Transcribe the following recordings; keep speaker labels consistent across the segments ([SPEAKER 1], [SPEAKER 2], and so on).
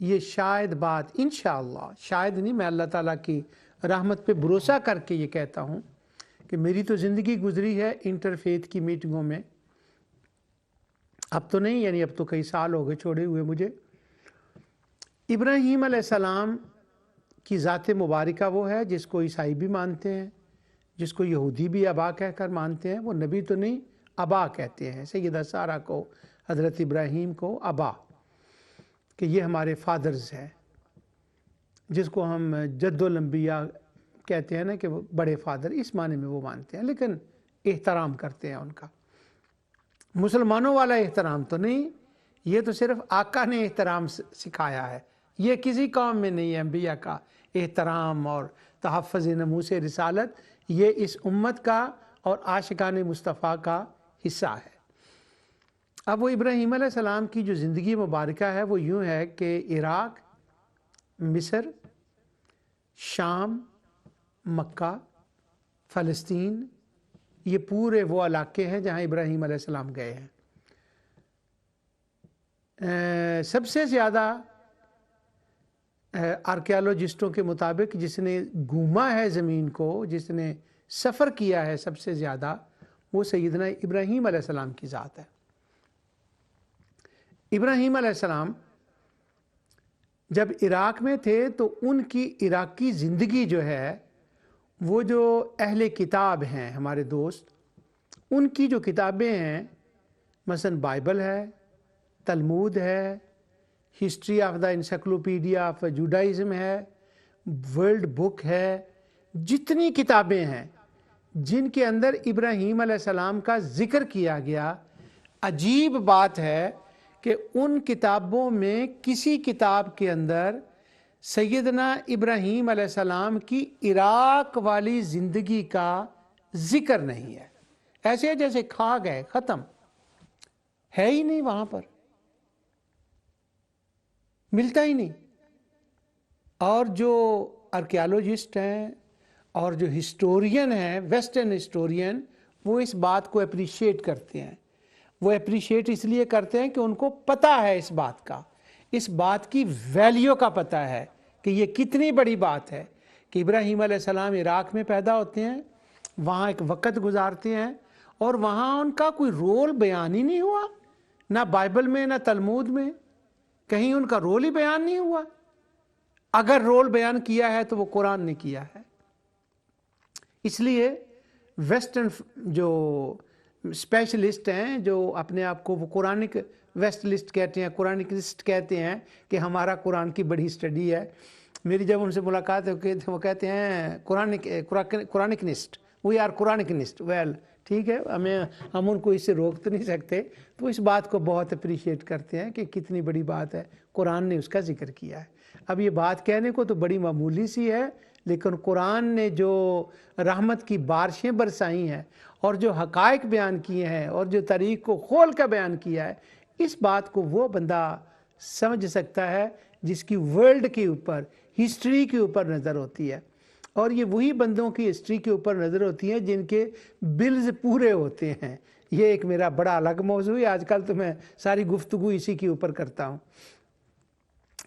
[SPEAKER 1] یہ شاید بات انشاءاللہ، شاید نہیں، میں اللہ تعالیٰ کی رحمت پہ بھروسہ کر کے یہ کہتا ہوں کہ میری تو زندگی گزری ہے انٹرفیتھ کی میٹنگوں میں، اب تو نہیں، یعنی اب تو کئی سال ہو گئے چھوڑے ہوئے مجھے۔ ابراہیم علیہ السلام کی ذات مبارکہ وہ ہے جس کو عیسائی بھی مانتے ہیں، جس کو یہودی بھی ابا کہہ کر مانتے ہیں۔ وہ نبی تو نہیں، ابا کہتے ہیں سیدہ سارہ کو، حضرت ابراہیم کو ابا، کہ یہ ہمارے فادرز ہیں، جس کو ہم جد الانبیاء کہتے ہیں نا، کہ وہ بڑے فادر، اس معنی میں وہ مانتے ہیں، لیکن احترام کرتے ہیں ان کا۔ مسلمانوں والا احترام تو نہیں، یہ تو صرف آقا نے احترام سکھایا ہے، یہ کسی قوم میں نہیں ہے۔ انبیاء کا احترام اور تحفظ ناموس رسالت یہ اس امت کا اور عاشقان مصطفیٰ کا حصہ ہے۔ اب وہ ابراہیم علیہ السلام کی جو زندگی مبارکہ ہے وہ یوں ہے کہ عراق، مصر، شام، مکہ، فلسطین، یہ پورے وہ علاقے ہیں جہاں ابراہیم علیہ السلام گئے ہیں۔ سب سے زیادہ آرکیالوجسٹوں کے مطابق جس نے گھوما ہے زمین کو، جس نے سفر کیا ہے سب سے زیادہ، وہ سیدنا ابراہیم علیہ السلام کی ذات ہے۔ ابراہیم علیہ السلام جب عراق میں تھے تو ان کی عراقی زندگی جو ہے، وہ جو اہل کتاب ہیں ہمارے دوست، ان کی جو کتابیں ہیں، مثلا بائبل ہے، تلمود ہے، history of the encyclopedia of Judaism ہے، ورلڈ بک ہے، جتنی کتابیں ہیں جن کے اندر ابراہیم علیہ السلام کا ذکر کیا گیا، عجیب بات ہے کہ ان کتابوں میں کسی کتاب کے اندر سیدنا ابراہیم علیہ السلام کی عراق والی زندگی کا ذکر نہیں ہے۔ ایسے جیسے کھا گئے، ختم، ہے ہی نہیں، وہاں پر ملتا ہی نہیں۔ اور جو آرکیالوجسٹ ہیں اور جو ہسٹورین ہیں، ویسٹرن ہسٹورین، وہ اس بات کو اپریشیٹ کرتے ہیں۔ وہ اپریشیٹ اس لیے کرتے ہیں کہ ان کو پتہ ہے اس بات کا، اس بات کی ویلیو کا پتہ ہے کہ یہ کتنی بڑی بات ہے کہ ابراہیم علیہ السلام عراق میں پیدا ہوتے ہیں، وہاں ایک وقت گزارتے ہیں، اور وہاں ان کا کوئی رول بیان ہی نہیں ہوا، نہ بائبل میں، نہ تلمود میں، کہیں ان کا رول ہی بیان نہیں ہوا۔ اگر رول بیان کیا ہے تو وہ قرآن نے کیا ہے۔ اس لیے ویسٹرن جو اسپیشلسٹ ہیں، جو اپنے آپ کو وہ قرآنک ویسٹلسٹ کہتے ہیں، قرآنکسٹ کہتے ہیں کہ ہمارا قرآن کی بڑی اسٹڈی ہے، میری جب ان سے ملاقات ہوئی تھی وہ کہتے ہیں قرآنکنسٹ، وی آر قرآنکنسٹ۔ ویل ٹھیک ہے، ہم ان کو اس سے روک تو نہیں سکتے، تو اس بات کو بہت اپریشیٹ کرتے ہیں کہ کتنی بڑی بات ہے، قرآن نے اس کا ذکر کیا ہے۔ اب یہ بات کہنے کو تو بڑی معمولی سی ہے، لیکن قرآن نے جو رحمت کی بارشیں برسائی ہیں اور جو حقائق بیان کیے ہیں اور جو تاریخ کو کھول کر بیان کیا ہے، اس بات کو وہ بندہ سمجھ سکتا ہے جس کی ورلڈ کے اوپر، ہسٹری کے اوپر نظر ہوتی ہے۔ اور یہ وہی بندوں کی ہسٹری کے اوپر نظر ہوتی ہے جن کے بلز پورے ہوتے ہیں۔ یہ ایک میرا بڑا الگ موضوع ہے، آج کل تو میں ساری گفتگو اسی کے اوپر کرتا ہوں۔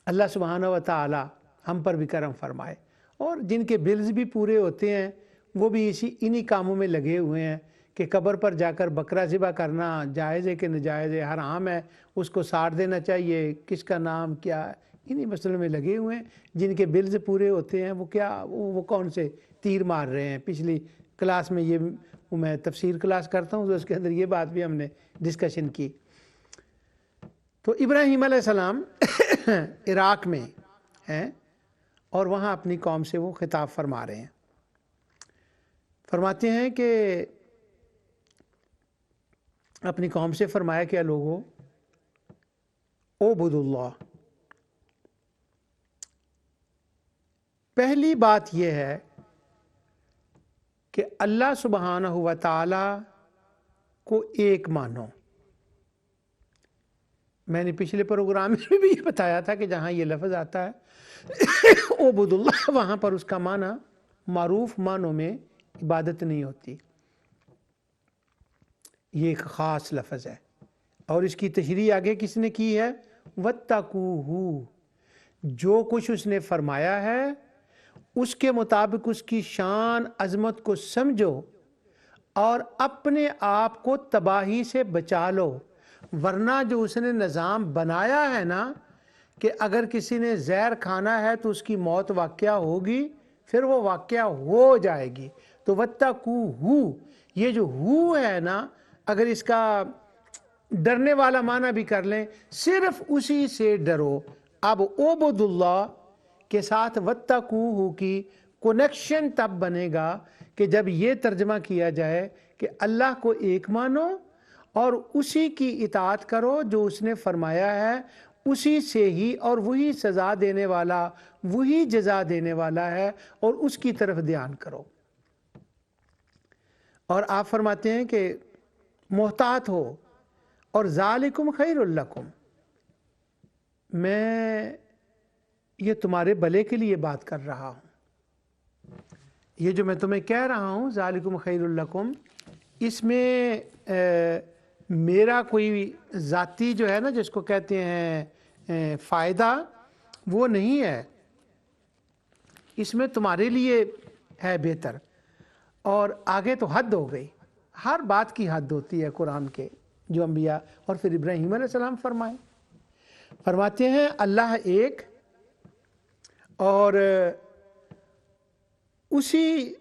[SPEAKER 1] اللہ سبحانہ و تعالی ہم پر بھی کرم فرمائے، اور جن کے بلز بھی پورے ہوتے ہیں وہ بھی انہی کاموں میں لگے ہوئے ہیں کہ قبر پر جا کر بکرا ذبح کرنا جائز ہے کہ ناجائز ہے، حرام ہے، اس کو ساڑ دینا چاہیے، کس کا نام کیا ہے، انہی مسئلوں میں لگے ہوئے ہیں۔ جن کے بلز پورے ہوتے ہیں وہ کون سے تیر مار رہے ہیں۔ پچھلی کلاس میں میں تفسیر کلاس کرتا ہوں تو اس کے اندر یہ بات بھی ہم نے ڈسکشن کی۔ تو ابراہیم علیہ السلام عراق میں ہیں اور وہاں اپنی قوم سے وہ خطاب فرما رہے ہیں۔ فرماتے ہیں کہ اپنی قوم سے فرمایا کہ لوگو اعبدوا اللہ، پہلی بات یہ ہے کہ اللہ سبحانہ و تعالی کو ایک مانو۔ میں نے پچھلے پروگرام میں بھی یہ بتایا تھا کہ جہاں یہ لفظ آتا ہے اعبدوا اللہ، وہاں پر اس کا معنی معروف معنوں میں عبادت نہیں ہوتی، یہ ایک خاص لفظ ہے۔ اور اس کی تشریح آگے کس نے کی ہے؟ وَاتَّقُوهُ، جو کچھ اس نے فرمایا ہے اس کے مطابق اس کی شان عظمت کو سمجھو اور اپنے آپ کو تباہی سے بچا لو، ورنہ جو اس نے نظام بنایا ہے نا کہ اگر کسی نے زہر کھانا ہے تو اس کی موت واقعہ ہوگی، پھر وہ واقعہ ہو جائے گی۔ تو وَاتَّقُوهُ، یہ جو ہو ہے نا، اگر اس کا ڈرنے والا معنی بھی کر لیں، صرف اسی سے ڈرو۔ اب عبد اللہ کے ساتھ وَاتَّقُوهُ کی کنیکشن تب بنے گا کہ جب یہ ترجمہ کیا جائے کہ اللہ کو ایک مانو اور اسی کی اطاعت کرو جو اس نے فرمایا ہے، اسی سے ہی، اور وہی سزا دینے والا، وہی جزا دینے والا ہے، اور اس کی طرف دھیان کرو۔ اور آپ فرماتے ہیں کہ محتاط ہو، اور ذالکم خیر لکم، میں یہ تمہارے بھلے کے لیے بات کر رہا ہوں۔ یہ جو میں تمہیں کہہ رہا ہوں ذالکم خیر لکم، اس میں میرا کوئی ذاتی جو ہے نا جس کو کہتے ہیں فائدہ، وہ نہیں ہے، اس میں تمہارے لیے ہے بہتر۔ اور آگے تو حد ہو گئی، ہر بات کی حد ہوتی ہے قرآن کے جو انبیاء، اور پھر ابراہیم علیہ السلام فرماتے ہیں اللہ ایک، اور اسی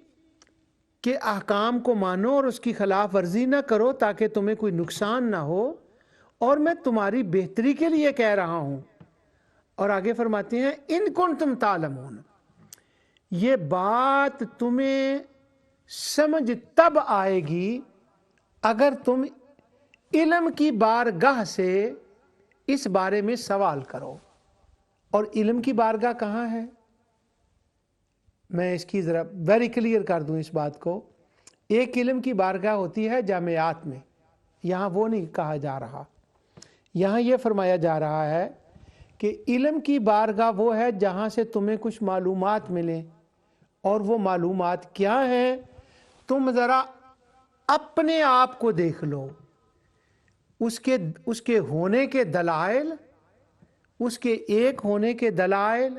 [SPEAKER 1] کے احکام کو مانو اور اس کی خلاف ورزی نہ کرو تاکہ تمہیں کوئی نقصان نہ ہو، اور میں تمہاری بہتری کے لیے کہہ رہا ہوں۔ اور آگے فرماتے ہیں ان کنتم تعلمون، یہ بات تمہیں سمجھ تب آئے گی اگر تم علم کی بارگاہ سے اس بارے میں سوال کرو۔ اور علم کی بارگاہ کہاں ہے؟ میں اس کی ذرا ویری کلیئر کر دوں اس بات کو۔ ایک علم کی بارگاہ ہوتی ہے جامعات میں، یہاں وہ نہیں کہا جا رہا، یہاں یہ فرمایا جا رہا ہے کہ علم کی بارگاہ وہ ہے جہاں سے تمہیں کچھ معلومات ملیں، اور وہ معلومات کیا ہیں؟ تم ذرا اپنے آپ کو دیکھ لو، اس کے ہونے کے دلائل، اس کے ایک ہونے کے دلائل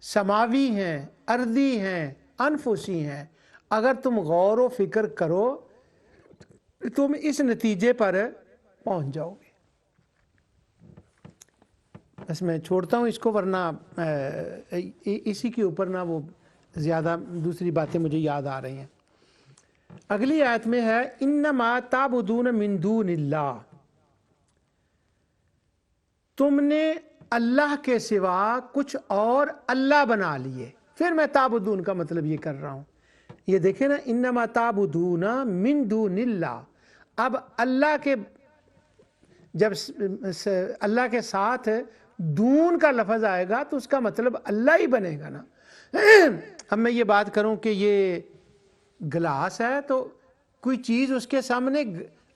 [SPEAKER 1] سماوی ہیں، ارضی ہیں، انفسی ہیں۔ اگر تم غور و فکر کرو تم اس نتیجے پر پہنچ جاؤ گے۔ بس میں چھوڑتا ہوں اس کو، ورنہ اسی کے اوپر نہ وہ زیادہ دوسری باتیں مجھے یاد آ رہی ہیں۔ اگلی آیت میں ہے انما تعبدون من دون اللہ، تم نے اللہ کے سوا کچھ اور اللہ بنا لیے۔ پھر میں تعبدون کا مطلب یہ کر رہا ہوں، یہ دیکھیں نا، انما تعبدون من دون اللہ۔ اب اللہ کے، جب اللہ کے ساتھ دون کا لفظ آئے گا تو اس کا مطلب اللہ ہی بنے گا نا۔ اب میں یہ بات کروں کہ یہ گلاس ہے تو کوئی چیز اس کے سامنے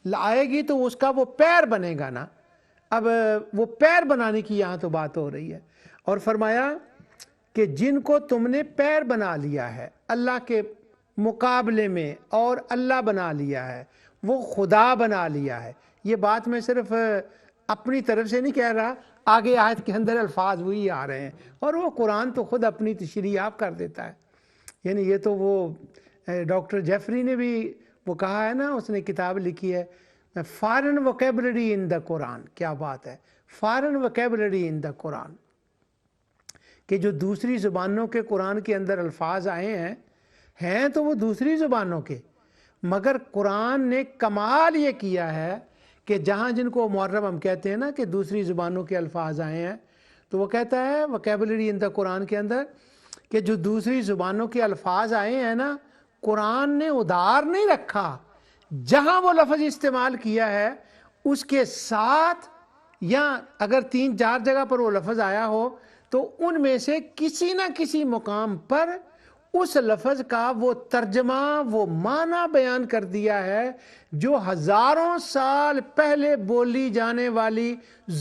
[SPEAKER 1] آئے گی تو اس کا وہ پیر بنے گا نا۔ اب وہ پیر بنانے کی یہاں تو بات ہو رہی ہے، اور فرمایا کہ جن کو تم نے پیر بنا لیا ہے اللہ کے مقابلے میں، اور اللہ بنا لیا ہے، وہ خدا بنا لیا ہے۔ یہ بات میں صرف اپنی طرف سے نہیں کہہ رہا، آگے آیت کے اندر الفاظ وہی آ رہے ہیں، اور وہ قرآن تو خود اپنی تشریح آپ کر دیتا ہے۔ یعنی یہ تو وہ ڈاکٹر جیفری نے بھی وہ کہا ہے نا، اس نے کتاب لکھی ہے فارن ووکیبلری ان دا قرآن۔ کیا بات ہے، فارن ووکیبلری ان دا قرآن، کہ جو دوسری زبانوں کے قرآن کے اندر الفاظ آئے ہیں تو وہ دوسری زبانوں کے، مگر قرآن نے کمال یہ کیا ہے کہ جہاں جن کو معرب ہم کہتے ہیں نا کہ دوسری زبانوں کے الفاظ آئے ہیں، تو وہ کہتا ہے ووکیبلری ان دا قرآن کے اندر کہ جو دوسری زبانوں کے الفاظ آئے ہیں نا، قرآن نے ادھار نہیں رکھا، جہاں وہ لفظ استعمال کیا ہے اس کے ساتھ، یا اگر 3-4 جگہ پر وہ لفظ آیا ہو تو ان میں سے کسی نہ کسی مقام پر اس لفظ کا وہ ترجمہ، وہ معنی بیان کر دیا ہے جو ہزاروں سال پہلے بولی جانے والی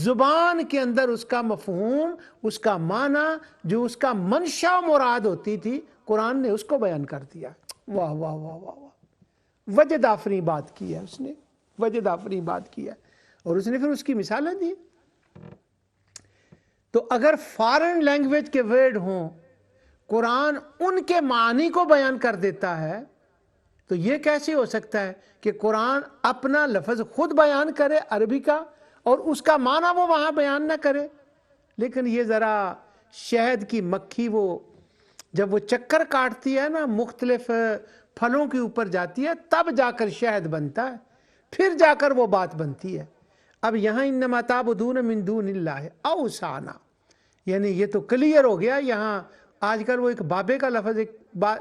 [SPEAKER 1] زبان کے اندر اس کا مفہوم، اس کا معنی، جو اس کا منشا مراد ہوتی تھی، قرآن نے اس کو بیان کر دیا۔ واہ واہ واہ واہ واہ، وجد آفریں بات کی ہے اس نے، وجد آفریں بات کی ہے، اور اس نے پھر اس کی مثالیں دی۔ تو اگر فارن لینگویج کے ورڈ ہوں، قرآن ان کے معنی کو بیان کر دیتا ہے، تو یہ کیسے ہو سکتا ہے کہ قرآن اپنا لفظ خود بیان کرے عربی کا اور اس کا معنی وہ وہاں بیان نہ کرے؟ لیکن یہ ذرا شہد کی مکھی وہ جب وہ چکر کاٹتی ہے نا، مختلف پھلوں کے اوپر جاتی ہے، تب جا کر شہد بنتا ہے، پھر جا کر وہ بات بنتی ہے۔ اب یہاں انما تعبدون من دون اللہ اوثانا، یعنی یہ تو کلیئر ہو گیا۔ یہاں آج کل وہ ایک بابے کا لفظ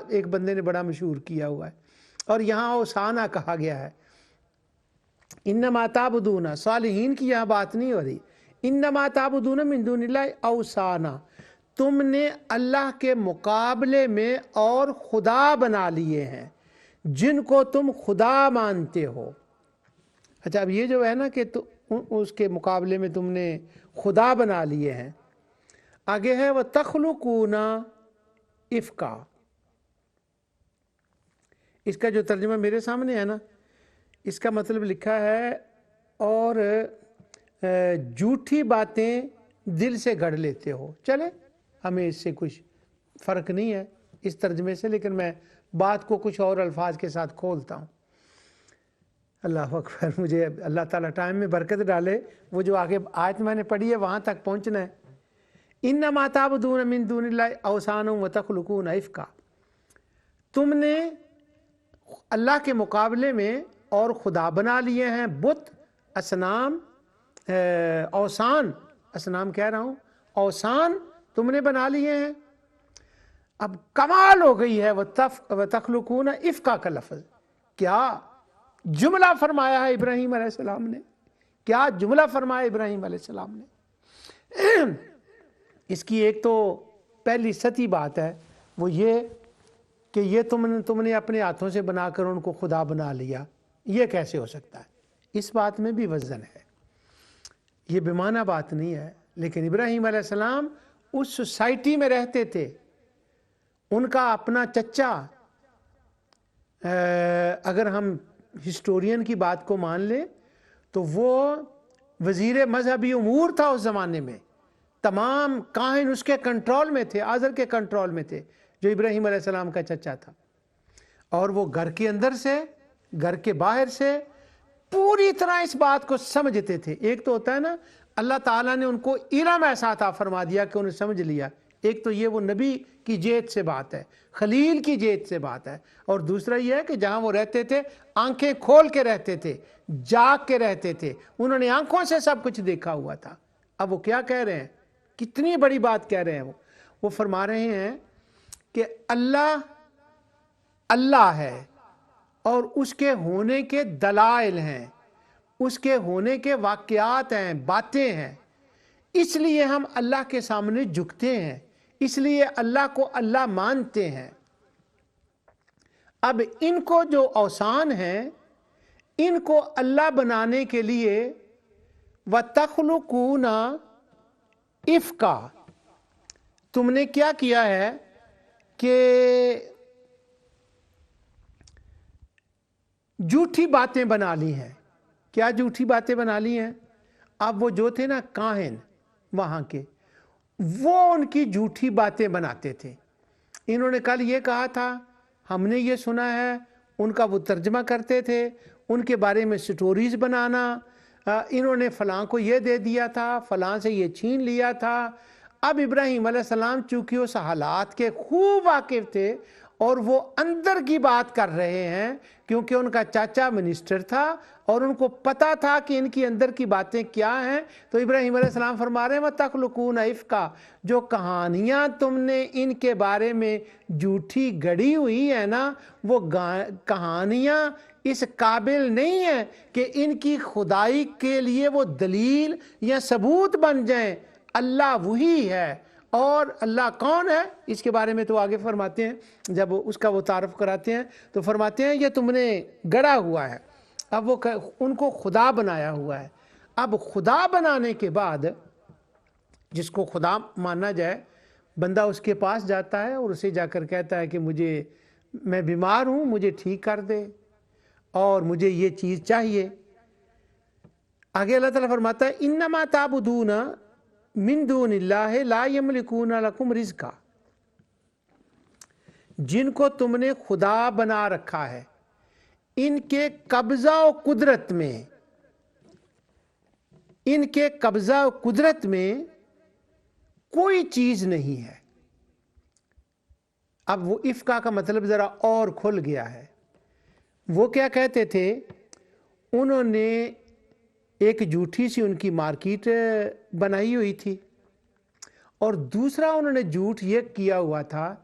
[SPEAKER 1] ایک بندے نے بڑا مشہور کیا ہوا ہے، اور یہاں اوثانا کہا گیا ہے۔ انما تعبدون، صالحین کی یہاں بات نہیں ہو رہی۔ انما تعبدون من دون اللہ اوثانا، تم نے اللہ کے مقابلے میں اور خدا بنا لیے ہیں جن کو تم خدا مانتے ہو۔ اچھا، اب یہ جو ہے نا کہ اس کے مقابلے میں تم نے خدا بنا لیے ہیں، آگے ہے وَتَخْلُقُونَ اِفْکًا۔ اس کا جو ترجمہ میرے سامنے ہے نا، اس کا مطلب لکھا ہے اور جھوٹی باتیں دل سے گڑھ لیتے ہو۔ چلے، ہمیں اس سے کچھ فرق نہیں ہے اس ترجمے سے، لیکن میں بات کو کچھ اور الفاظ کے ساتھ کھولتا ہوں۔ اللہ اکبر، مجھے اللہ تعالیٰ ٹائم میں برکت ڈالے۔ وہ جو آگے آیت میں نے پڑھی ہے وہاں تک پہنچنا ہے۔ انما تعبدون من دون اللہ اوثانا وتخلقون افکا، تم نے اللہ کے مقابلے میں اور خدا بنا لیے ہیں، بت، اصنام، اوثان، اصنام کہہ رہا ہوں، اوثان تم نے بنا لیے ہیں۔ اب کمال ہو گئی ہے وتخلقون افکا کا لفظ، کیا جملہ فرمایا ہے ابراہیم علیہ السلام نے، کیا جملہ فرمایا ابراہیم علیہ السلام نے۔ اس کی ایک تو پہلی سطحی بات ہے، وہ یہ کہ یہ تم نے اپنے ہاتھوں سے بنا کر ان کو خدا بنا لیا، یہ کیسے ہو سکتا ہے؟ اس بات میں بھی وزن ہے، یہ بے معنی بات نہیں ہے۔ لیکن ابراہیم علیہ السلام اس سوسائٹی میں رہتے تھے، ان کا اپنا چچا، اگر ہم ہسٹورین کی بات کو مان لیں تو وہ وزیر مذہبی امور تھا اس زمانے میں، تمام کاہن اس کے کنٹرول میں تھے، آزر کے کنٹرول میں تھے، جو ابراہیم علیہ السلام کا چچا تھا۔ اور وہ گھر کے اندر سے، گھر کے باہر سے پوری طرح اس بات کو سمجھتے تھے۔ ایک تو ہوتا ہے نا اللہ تعالیٰ نے ان کو علم ایسا عطا فرما دیا کہ انہیں سمجھ لیا، ایک تو یہ وہ نبی کی جیت سے بات ہے، خلیل کی جیت سے بات ہے، اور دوسرا یہ ہے کہ جہاں وہ رہتے تھے آنکھیں کھول کے رہتے تھے، جاگ کے رہتے تھے، انہوں نے آنکھوں سے سب کچھ دیکھا ہوا تھا۔ اب وہ کیا کہہ رہے ہیں، کتنی بڑی بات کہہ رہے ہیں وہ فرما رہے ہیں کہ اللہ اللہ ہے اور اس کے ہونے کے دلائل ہیں، اس کے ہونے کے واقعات ہیں، باتیں ہیں، اس لیے ہم اللہ کے سامنے جھکتے ہیں، اس لیے اللہ کو اللہ مانتے ہیں۔ اب ان کو جو اوثان ہیں، ان کو اللہ بنانے کے لیے وَتَخْلُقُونَ اِفْکًا، تم نے کیا کیا ہے کہ جھوٹی باتیں بنا لی ہیں۔ کیا جھوٹی باتیں بنا لی ہیں؟ اب وہ جو تھے نا کاہن وہاں کے، وہ ان کی جھوٹی باتیں بناتے تھے۔ انہوں نے کل یہ کہا تھا، ہم نے یہ سنا ہے، ان کا وہ ترجمہ کرتے تھے، ان کے بارے میں سٹوریز بنانا، انہوں نے فلاں کو یہ دے دیا تھا، فلاں سے یہ چھین لیا تھا۔ اب ابراہیم علیہ السلام چونکہ اس حالات کے خوب واقف تھے اور وہ اندر کی بات کر رہے ہیں، کیونکہ ان کا چاچا منسٹر تھا اور ان کو پتا تھا کہ ان کی اندر کی باتیں کیا ہیں، تو ابراہیم علیہ السلام فرما رہے ہیں وَتَخْلُقُونَ اِفْکًا، جو کہانیاں تم نے ان کے بارے میں جھوٹی گڑھی ہوئی ہے نا، وہ کہانیاں اس قابل نہیں ہیں کہ ان کی خدائی کے لیے وہ دلیل یا ثبوت بن جائیں۔ اللہ وہی ہے، اور اللہ کون ہے اس کے بارے میں تو آگے فرماتے ہیں، جب اس کا وہ تعارف کراتے ہیں تو فرماتے ہیں یہ تم نے گڑھا ہوا ہے۔ اب وہ ان کو خدا بنایا ہوا ہے۔ اب خدا بنانے کے بعد جس کو خدا ماننا جائے، بندہ اس کے پاس جاتا ہے اور اسے جا کر کہتا ہے کہ میں بیمار ہوں، مجھے ٹھیک کر دے اور مجھے یہ چیز چاہیے۔ آگے اللہ تعالیٰ فرماتا ہے انما تعبدون من دون اللہ لا یملکون لکم رزقا، جن کو تم نے خدا بنا رکھا ہے، ان کے قبضہ و قدرت میں، ان کے قبضہ و قدرت میں کوئی چیز نہیں ہے۔ اب وہ افکا کا مطلب ذرا اور کھل گیا ہے۔ وہ کیا کہتے تھے؟ انہوں نے ایک جھوٹی سی ان کی مارکیٹ بنائی ہوئی تھی، اور دوسرا انہوں نے جھوٹ یہ کیا ہوا تھا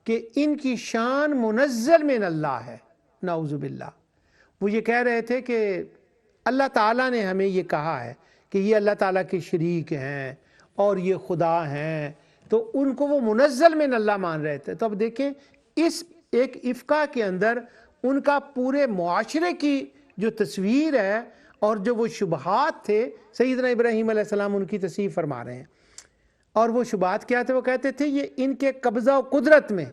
[SPEAKER 1] کہ ان کی شان منزل من اللہ ہے، نعوذ باللہ۔ وہ یہ کہہ رہے تھے کہ اللہ تعالیٰ نے ہمیں یہ کہا ہے کہ یہ اللہ تعالیٰ کے شریک ہیں اور یہ خدا ہیں، تو ان کو وہ منزل من اللہ مان رہے تھے۔ تو اب دیکھیں اس ایک افقہ کے اندر ان کا پورے معاشرے کی جو تصویر ہے اور جو وہ شبہات تھے، سیدنا ابراہیم علیہ السلام ان کی تصحیح فرما رہے ہیں۔ اور وہ شبہات کیا تھے؟ وہ کہتے تھے یہ ان کے قبضہ و قدرت میں۔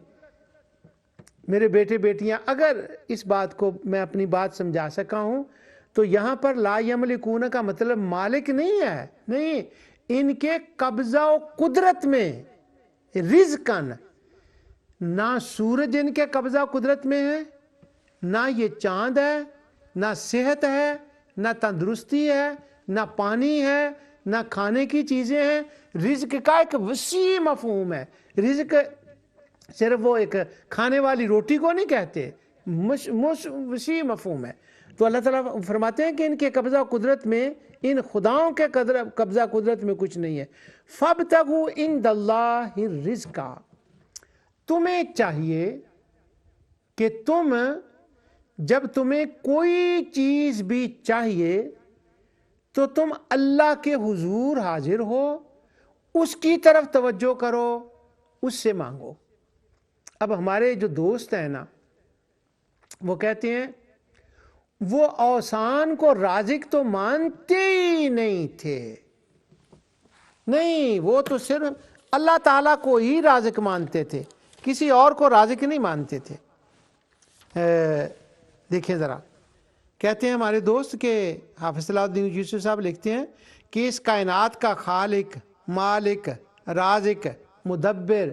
[SPEAKER 1] میرے بیٹے بیٹیاں، اگر اس بات کو میں اپنی بات سمجھا سکا ہوں تو یہاں پر لا یملکون کا مطلب مالک نہیں ہے، نہیں، ان کے قبضہ و قدرت میں، رزقن، نہ سورج ان کے قبضہ و قدرت میں ہے، نہ یہ چاند ہے، نہ صحت ہے، نہ تندرستی ہے، نہ پانی ہے، نہ کھانے کی چیزیں ہیں۔ رزق کا ایک وسیع مفہوم ہے۔ رزق صرف وہ ایک کھانے والی روٹی کو نہیں کہتے، وسیع مفہوم ہے۔ تو اللہ تعالیٰ فرماتے ہیں کہ ان کے قبضہ قدرت میں، ان خداؤں کے قبضہ قدرت میں کچھ نہیں ہے۔ فَابْتَغُوا عِنْدَ اللَّهِ الرِّزْقَ، تمہیں چاہیے کہ تم جب تمہیں کوئی چیز بھی چاہیے تو تم اللہ کے حضور حاضر ہو، اس کی طرف توجہ کرو، اس سے مانگو۔ اب ہمارے جو دوست ہیں نا، وہ کہتے ہیں وہ اوثان کو رازق تو مانتے ہی نہیں تھے، نہیں، وہ تو صرف اللہ تعالیٰ کو ہی رازق مانتے تھے، کسی اور کو رازق نہیں مانتے تھے۔ دیکھیں ذرا، کہتے ہیں ہمارے دوست کہ حافظ صلاح الدین یوسف صاحب لکھتے ہیں کہ اس کائنات کا خالق، مالک، رازق، مدبر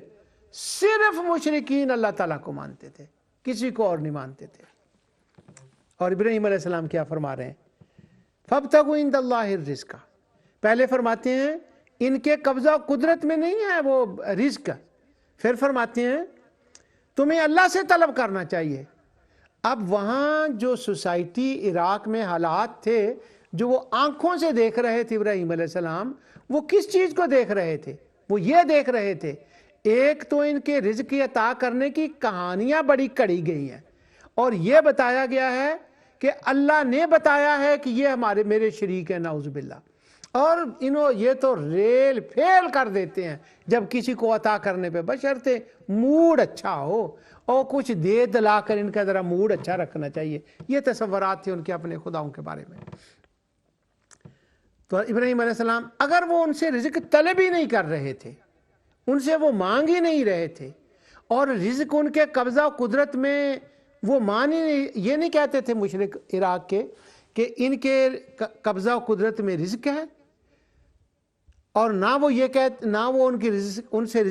[SPEAKER 1] صرف مشرکین اللہ تعالیٰ کو مانتے تھے، کسی کو اور نہیں مانتے تھے۔ اور ابراہیم علیہ السلام کیا فرما رہے ہیں؟ فَابْتَغُوا عِنْدَ اللَّهِ الرِّزْقَ، پہلے فرماتے ہیں ان کے قبضہ قدرت میں نہیں ہے وہ رزق، پھر فرماتے ہیں تمہیں اللہ سے طلب کرنا چاہیے۔ اب وہاں جو سوسائٹی عراق میں حالات تھے جو وہ آنکھوں سے دیکھ رہے تھے ابراہیم علیہ السلام، وہ کس چیز کو دیکھ رہے تھے؟ وہ یہ دیکھ رہے تھے، ایک تو ان کے رزق عطا کرنے کی کہانیاں بڑی کڑی گئی ہیں، اور یہ بتایا گیا ہے کہ اللہ نے بتایا ہے کہ یہ میرے شریک ہیں، نعوذ باللہ، اور یہ تو ریل پھیل کر دیتے ہیں جب کسی کو عطا کرنے پہ، بشرطے موڈ اچھا ہو اور کچھ دے دلا کر ان کا ذرا موڈ اچھا رکھنا چاہیے۔ یہ تصورات تھے ان کے اپنے خداؤں کے بارے میں۔ تو ابراہیم علیہ السلام اگر وہ ان سے رزق طلب ہی نہیں کر رہے تھے، ان سے وہ مانگ ہی نہیں رہے تھے، اور رزق ان کے قبضہ قدرت میں وہ مان ہی نہیں، یہ نہیں کہتے تھے مشرک عراق کے کہ ان کے قبضہ قدرت میں رزق ہے، اور نہ وہ یہ نہ وہ ان کی ان سے